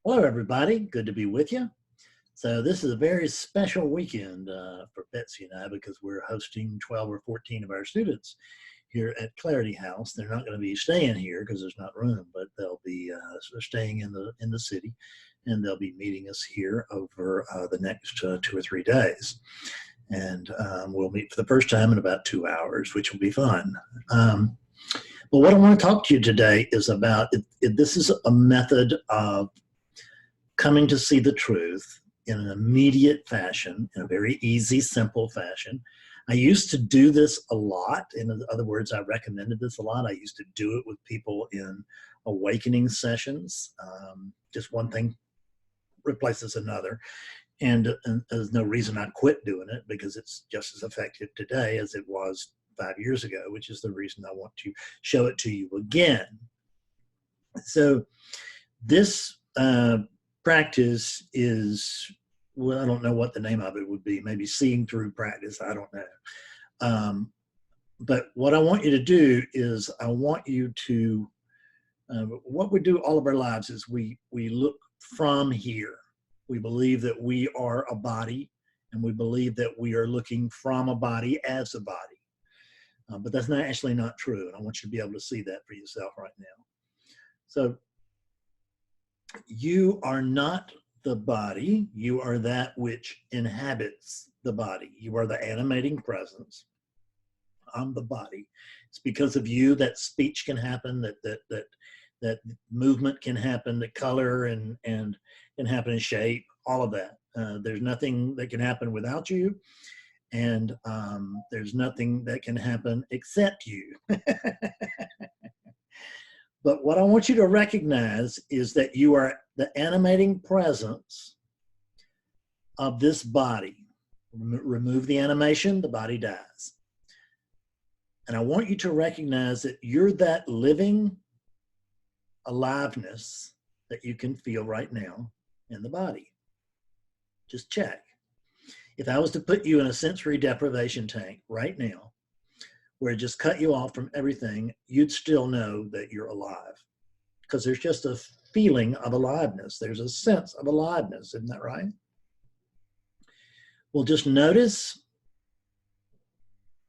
Hello, everybody. Good to be with you. So this is a very special weekend for Betsy and I because we're hosting 12 or 14 of our students here at Clarity House. They're not going to be staying here because there's not room, but they'll be staying in the city, and they'll be meeting us here over the next 2 or 3 days. And we'll meet for the first time in about 2 hours, which will be fun. But what I want to talk to you today is about this is a method of coming to see the truth in an immediate fashion, in a very easy, simple fashion. I used to do this a lot. In other words, I recommended this a lot. I used to do it with people in awakening sessions. Just one thing replaces another. And there's no reason I'd quit doing it because it's just as effective today as it was 5 years ago, which is the reason I want to show it to you again. So this practice is, well, I don't know what the name of it would be, maybe seeing through practice, I don't know. But what I want you to do is I want you to, what we do all of our lives is we look from here. We believe that we are a body, and we believe that we are looking from a body as a body. But that's actually not true, and I want you to be able to see that for yourself right now. So you are not the body, you are that which inhabits the body. You are the animating presence on the body. It's because of you that speech can happen, that movement can happen, that color and can happen in shape, all of that. There's nothing that can happen without you, and there's nothing that can happen except you. But what I want you to recognize is that you are the animating presence of this body. Remove the animation, the body dies. And I want you to recognize that you're that living aliveness that you can feel right now in the body. Just check. If I was to put you in a sensory deprivation tank right now, where it just cut you off from everything, you'd still know that you're alive. Because there's just a feeling of aliveness. There's a sense of aliveness, isn't that right? Well, just notice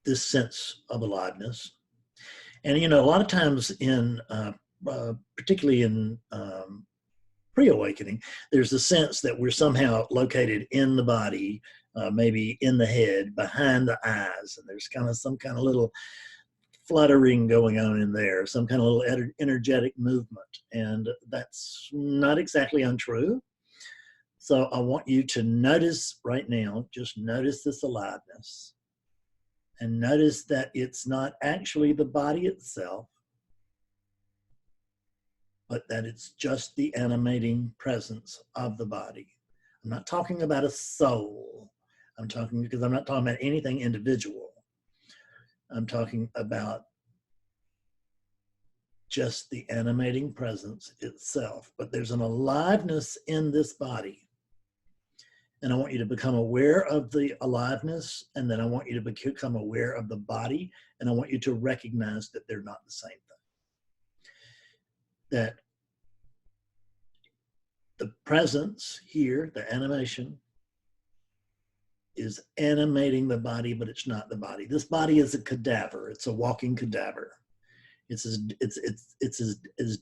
this sense of aliveness. And, you know, a lot of times in, particularly in pre-awakening, there's the sense that we're somehow located in the body, maybe in the head, behind the eyes, and there's kind of some kind of little fluttering going on in there, some kind of little energetic movement, and that's not exactly untrue. So I want you to notice right now, just notice this aliveness, and notice that it's not actually the body itself, but that it's just the animating presence of the body. I'm not talking about a soul. I'm talking about anything individual. I'm talking about just the animating presence itself. But there's an aliveness in this body. And I want you to become aware of the aliveness, and then I want you to become aware of the body, and I want you to recognize that they're not the same thing. That the presence here, the animation, is animating the body, but it's not the body. This body is a cadaver. It's a walking cadaver. It's as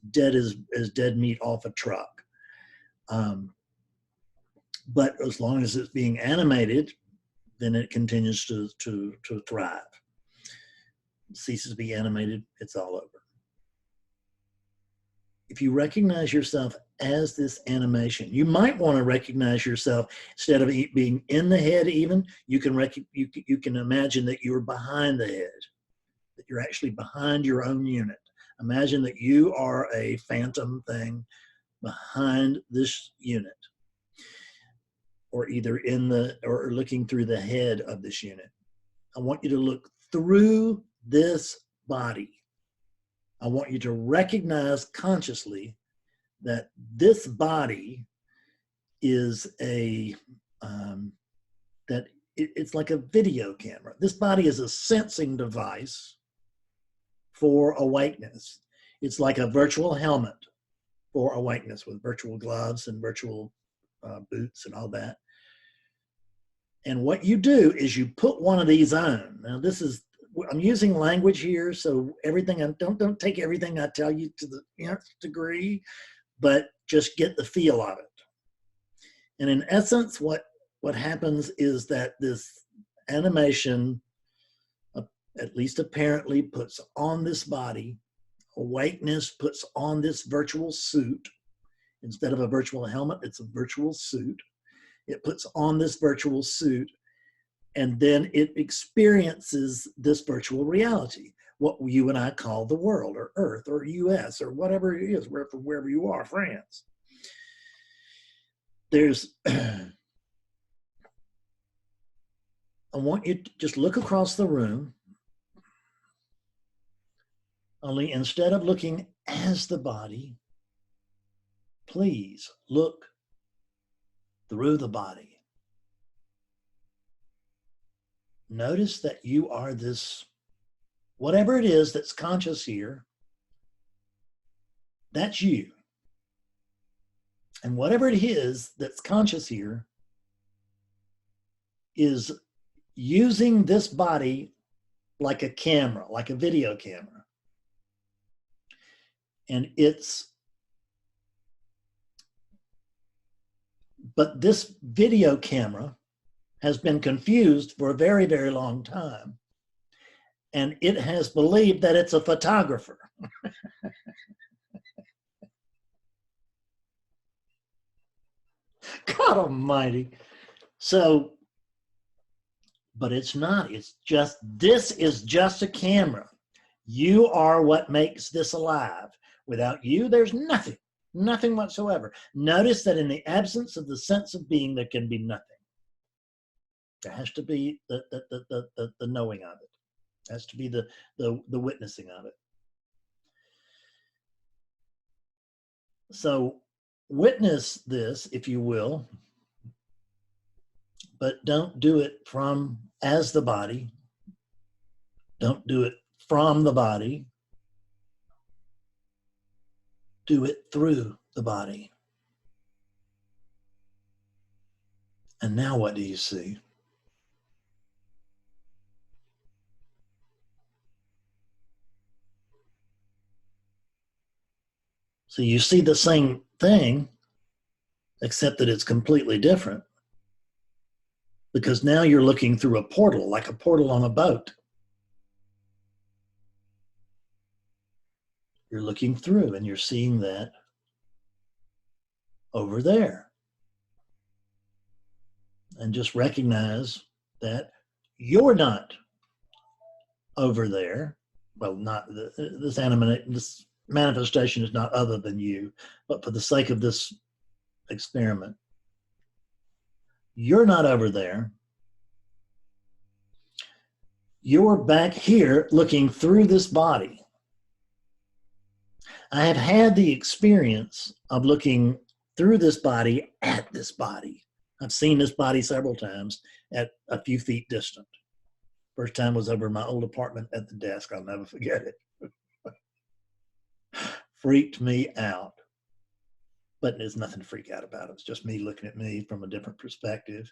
dead as dead meat off a truck. But as long as it's being animated, then it continues to thrive. It ceases to be animated, it's all over. If you recognize yourself as this animation, you might want to recognize yourself instead of being in the head. Even you can imagine that you're behind the head, that you're actually behind your own unit. Imagine that you are a phantom thing behind this unit, or either or looking through the head of this unit. I want you to look through this body. I want you to recognize consciously that this body is it's like a video camera. This body is a sensing device for awakeness. It's like a virtual helmet for awakeness with virtual gloves and virtual boots and all that. And what you do is you put one of these on. Now this is, I'm using language here, so everything, don't take everything I tell you to the nth degree, but just get the feel of it. And in essence, what happens is that this animation, at least apparently, puts on this body. Awakeness puts on this virtual suit. Instead of a virtual helmet, it's a virtual suit. It puts on this virtual suit, and then it experiences this virtual reality, what you and I call the world, or Earth, or US, or whatever it is, wherever you are, France. There's, I want you to just look across the room, only instead of looking as the body, please look through the body. Notice that you are this, whatever it is that's conscious here, that's you. And whatever it is that's conscious here is using this body like a camera, like a video camera. And but this video camera has been confused for a very, very long time. And it has believed that it's a photographer. God almighty. So, but it's not, it's just, this is just a camera. You are what makes this alive. Without you, there's nothing, nothing whatsoever. Notice that in the absence of the sense of being, there can be nothing. There has to be the knowing of it. There has to be the witnessing of it. So witness this, if you will, but don't do it from as the body. Don't do it from the body. Do it through the body. And now what do you see? So you see the same thing, except that it's completely different. Because now you're looking through a portal, like a portal on a boat. You're looking through and you're seeing that over there. And just recognize that you're not over there. Well, not this manifestation is not other than you, but for the sake of this experiment, you're not over there. You're back here looking through this body. I have had the experience of looking through this body at this body. I've seen this body several times at a few feet distant. First time was over in my old apartment at the desk. I'll never forget it. Freaked me out. But there's nothing to freak out about. It was just me looking at me from a different perspective.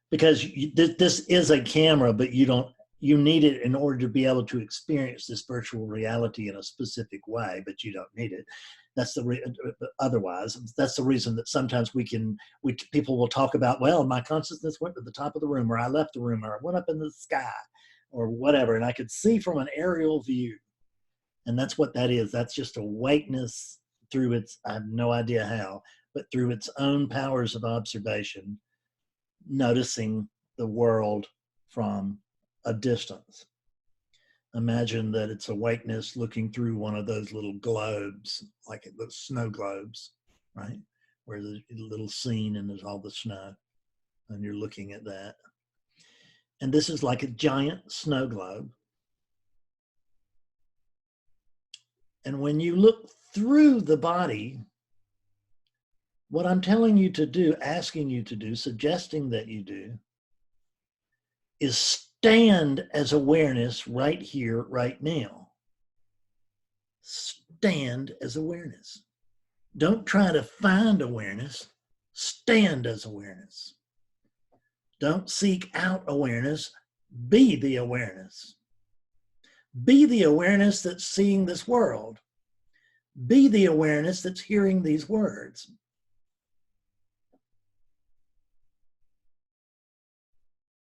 Because this is a camera, but you need it in order to be able to experience this virtual reality in a specific way, but you don't need it. That's otherwise, that's the reason that sometimes people will talk about, well, my consciousness went to the top of the room, or I left the room, or I went up in the sky, or whatever, and I could see from an aerial view. And that's what that is. That's just awakeness through its, I have no idea how, but through its own powers of observation, noticing the world from a distance. Imagine that it's awakeness looking through one of those little globes, like the snow globes, right? Where there's a little scene and there's all the snow, and you're looking at that. And this is like a giant snow globe. And when you look through the body, what I'm telling you to do, asking you to do, suggesting that you do, is stand as awareness right here, right now. Stand as awareness. Don't try to find awareness. Stand as awareness. Don't seek out awareness. Be the awareness. Be the awareness that's seeing this world. Be the awareness that's hearing these words.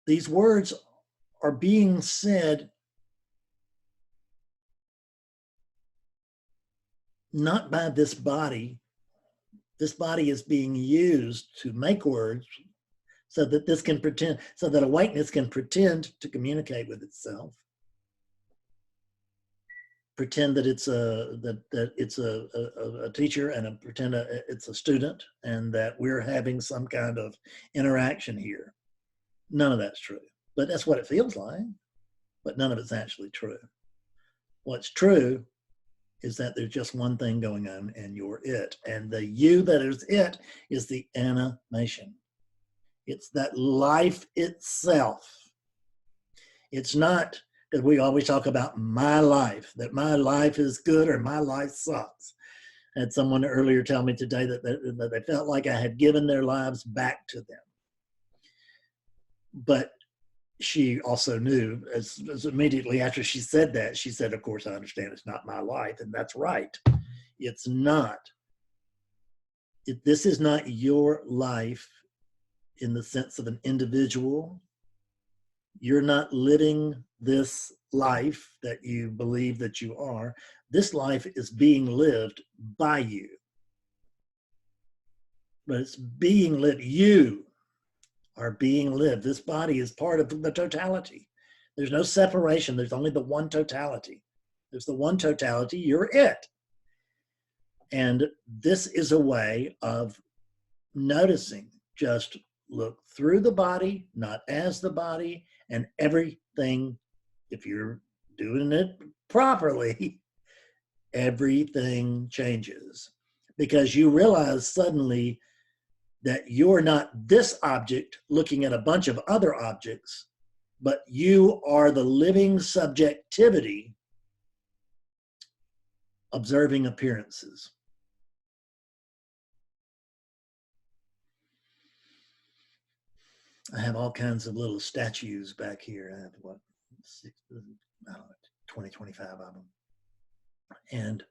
These words are being said not by this body. This body is being used to make words so that this can pretend, so that awakeness can pretend to communicate with itself. Pretend that it's a teacher, and pretend it's a student, and that we're having some kind of interaction here. None of that's true, but that's what it feels like. But none of it's actually true. What's true is that there's just one thing going on, and you're it. And the you that is it is the animation. It's that life itself. It's not, because we always talk about my life, that my life is good or my life sucks. I had someone earlier tell me today that they felt like I had given their lives back to them. But she also knew, as immediately after she said that, she said, of course, I understand it's not my life. And that's right. It's not. This is not your life in the sense of an individual. You're not living this life that you believe that you are. This life is being lived by you. But it's being lived. You are being lived. This body is part of the totality. There's no separation. There's only the one totality. There's the one totality. You're it. And this is a way of noticing. Just look through the body, not as the body, and everything, if you're doing it properly, everything changes. Because you realize suddenly that you're not this object looking at a bunch of other objects, but you are the living subjectivity observing appearances. I have all kinds of little statues back here. I have what, 20, 25 of them. And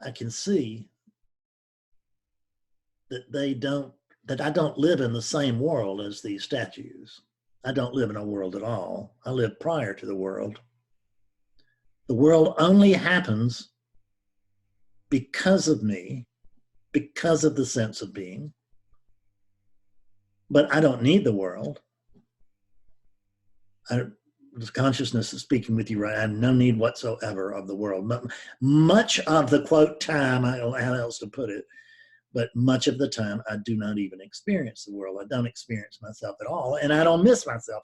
I can see that I don't live in the same world as these statues. I don't live in a world at all. I live prior to the world. The world only happens because of me, because of the sense of being. But I don't need the world. This consciousness is speaking with you, right? I have no need whatsoever of the world. Much of the quote time, I don't know how else to put it, but much of the time I do not even experience the world. I don't experience myself at all, and I don't miss myself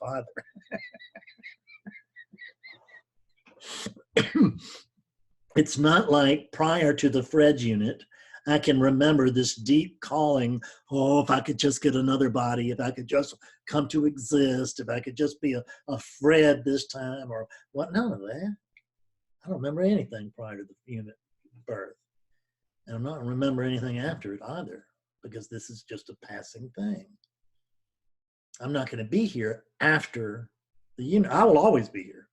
either. It's not like prior to the Fred unit, I can remember this deep calling, oh, if I could just get another body, if I could just come to exist, if I could just be a Fred this time, or what, none of that. I don't remember anything prior to the unit birth. And I'm not going to remember anything after it either, because this is just a passing thing. I'm not going to be here after the unit. I will always be here.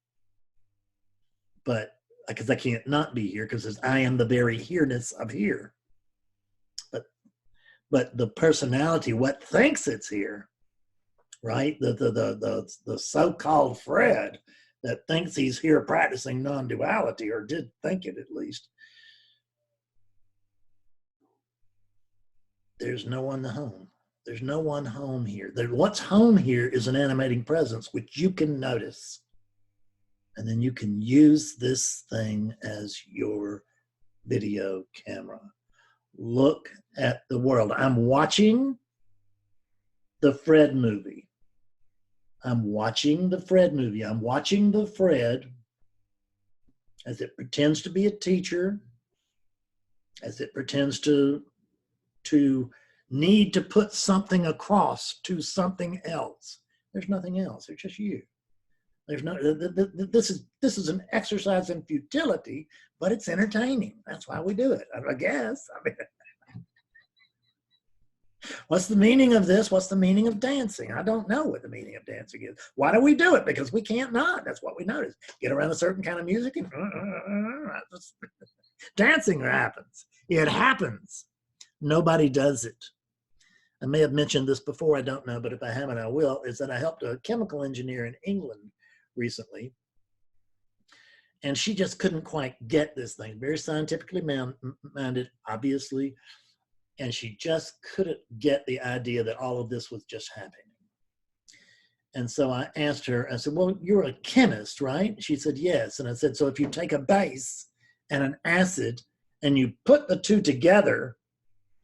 But because I can't not be here, because I am the very here-ness of here. But the personality, what thinks it's here, right? The so-called Fred that thinks he's here practicing non-duality, or did think it at least. There's no one home. There's no one home here. What's home here is an animating presence, which you can notice. And then you can use this thing as your video camera. Look at the world. I'm watching the Fred movie. I'm watching the Fred movie. I'm watching the Fred as it pretends to be a teacher, as it pretends to need to put something across to something else. There's nothing else. There's just you. There's no, this is an exercise in futility, but it's entertaining. That's why we do it, I guess. I mean, what's the meaning of this? What's the meaning of dancing? I don't know what the meaning of dancing is. Why do we do it? Because we can't not. That's what we notice. Get around a certain kind of music and dancing happens. It happens. Nobody does it. I may have mentioned this before, I don't know, but if I haven't, I will, is that I helped a chemical engineer in England recently, and she just couldn't quite get this thing. Very scientifically minded, obviously, and she just couldn't get the idea that all of this was just happening. And so I asked her, I said, well, you're a chemist, right? She said, yes. And I said, so if you take a base and an acid and you put the two together,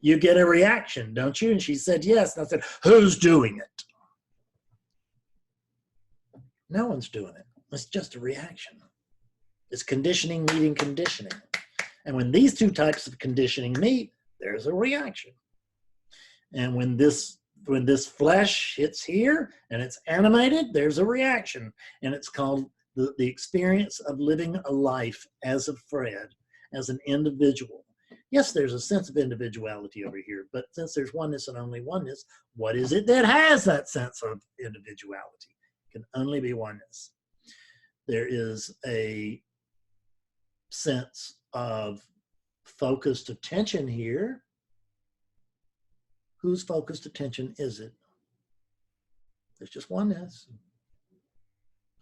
you get a reaction, don't you? And she said, yes. And I said, who's doing it? No one's doing it. It's just a reaction. It's conditioning meeting conditioning. And when these two types of conditioning meet, there's a reaction. And when this flesh hits here and it's animated, there's a reaction. And it's called the experience of living a life as a Fred, as an individual. Yes, there's a sense of individuality over here, but since there's oneness and only oneness, what is it that has that sense of individuality? It can only be oneness. There is a sense of focused attention here. Whose focused attention is it? There's just oneness.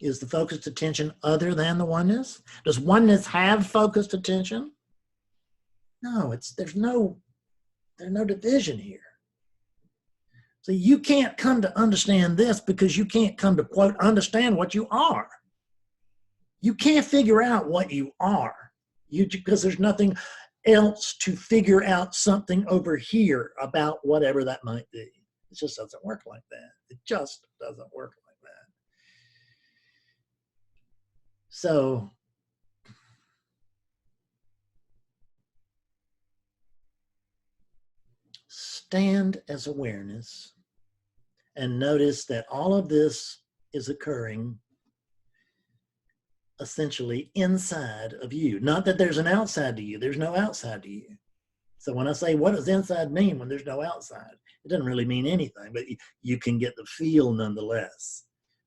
Is the focused attention other than the oneness? Does oneness have focused attention? No, there's no division here. So you can't come to understand this because you can't come to, quote, understand what you are. You can't figure out what you are because there's nothing else to figure out something over here about whatever that might be. It just doesn't work like that. It just doesn't work like that. So stand as awareness and notice that all of this is occurring essentially inside of you. Not that there's an outside to you. There's no outside to you. So when I say, what does inside mean when there's no outside? It doesn't really mean anything, but you can get the feel nonetheless.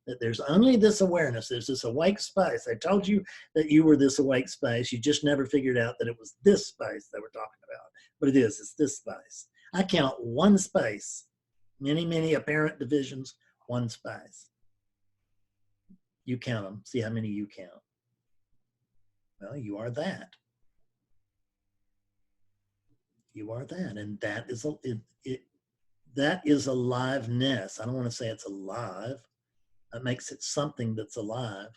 That there's only this awareness. There's this awake space. I told you that you were this awake space. You just never figured out that it was this space that we're talking about. But it is. It's this space. I count one space. Many, many apparent divisions, one space. You count them. See how many you count. Well, you are that. You are that. And that is that is aliveness. I don't want to say it's alive. That makes it something that's alive.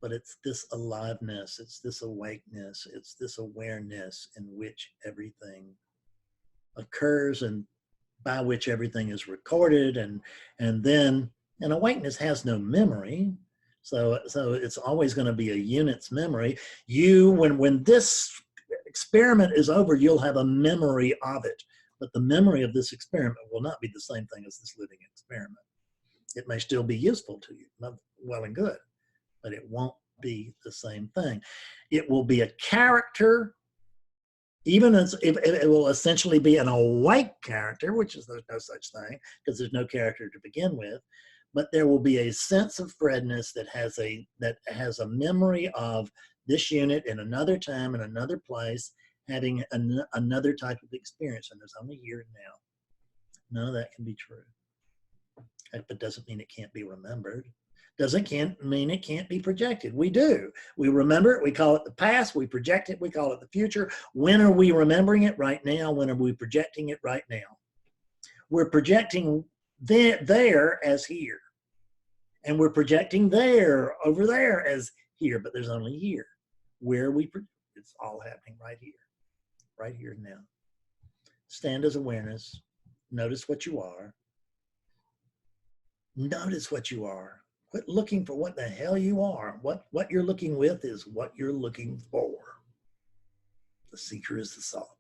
But it's this aliveness. It's this awakeness. It's this awareness in which everything occurs and by which everything is recorded. And then, and awakeness has no memory. So it's always going to be a unit's memory. When this experiment is over, you'll have a memory of it. But the memory of this experiment will not be the same thing as this living experiment. It may still be useful to you, well and good, but it won't be the same thing. It will be a character, even as it will essentially be an awake character, which is there's no such thing because there's no character to begin with. But there will be a sense of Fredness that has a memory of this unit in another time, in another place, having another type of experience. And there's only here and now. None of that can be true. But doesn't mean it can't be remembered. Doesn't mean it can't be projected. We do. We remember it. We call it the past. We project it. We call it the future. When are we remembering it? Right now. When are we projecting it? Right now. We're projecting there as here. And we're projecting there, over there as here, but there's only here. Where it's all happening right here now. Stand as awareness. Notice what you are. Notice what you are. Quit looking for what the hell you are. What you're looking with is what you're looking for. The seeker is the sought.